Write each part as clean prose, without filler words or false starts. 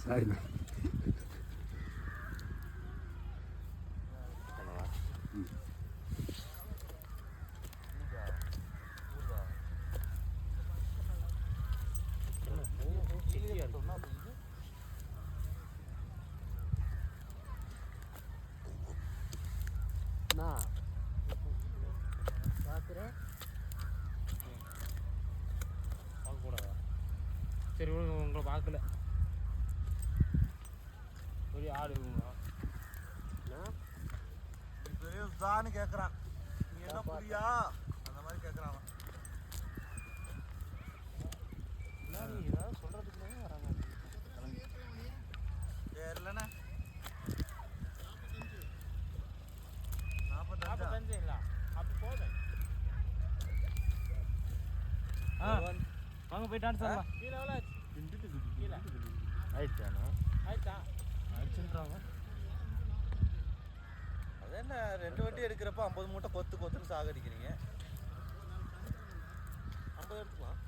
சரி உங்களை பார்க்கல பெரிய ஆடு பெரிய தான்னு கேட்குறான். நீ என்ன புரியா அந்த மாதிரி கேட்குறான். நீ ஏதாவது சொல்கிறதுக்கு வராங்க இல்லைண்ணே 45 இல்லை அப்போ போதும். வாங்க போய் டான்ஸ் ஆடலாம். கீழே எவ்வளோ ஆச்சு? கீழே ஆயிடுச்சாண்ணா? ஆயிடுச்சுன்றாங்க. அது என்ன 2 வண்டி எடுக்கிறப்ப 50 மூட்டை கொத்துன்னு சாகடிக்கிறீங்க. 50 எடுத்துக்கலாம்.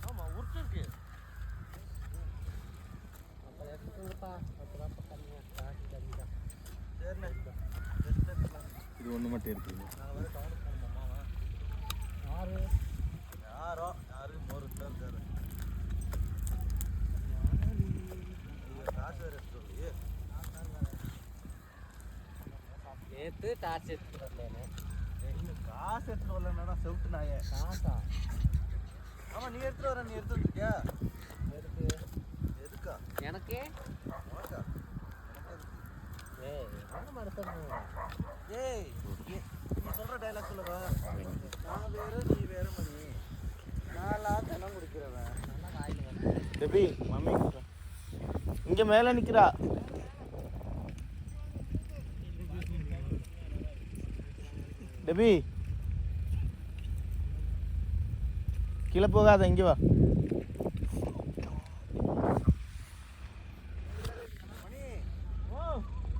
ஆமாம் உருட்டு இருக்கு. சரிண்ணே இது ஒன்று மட்டும் எடுத்துக்கணும். நாங்கள் வேறு டவுனுக்கு போகணுமாம்மா? யாரோ மோரு தான் சார் காசு வேறு எடுத்து சொல்லி நேற்று டார்ச் எடுத்துட்டு வரலேன்னு காசு எடுத்துட்டு வரலன்னா செவுட்டு நாயே. காசா? ஆமாம் நீ எடுத்துட்டு வர. நீ எடுத்து வந்துட்டியா? எதுக்கு? எதுக்கா? எனக்கு உனக்கா? ஏய் என்ன மறுத்தணும்? ஏய் நீ சொல்கிற டைலாக் சொல்லுவா. நான் வேறு நீ வேறு மணி. நான்லாம் தினம் குடிக்கிறவன். நல்லா வாயில் வந்து டெபி மம்மி இங்கே மேலே நிற்கிறா. டெபி கீழே போகாத, இங்கே வா.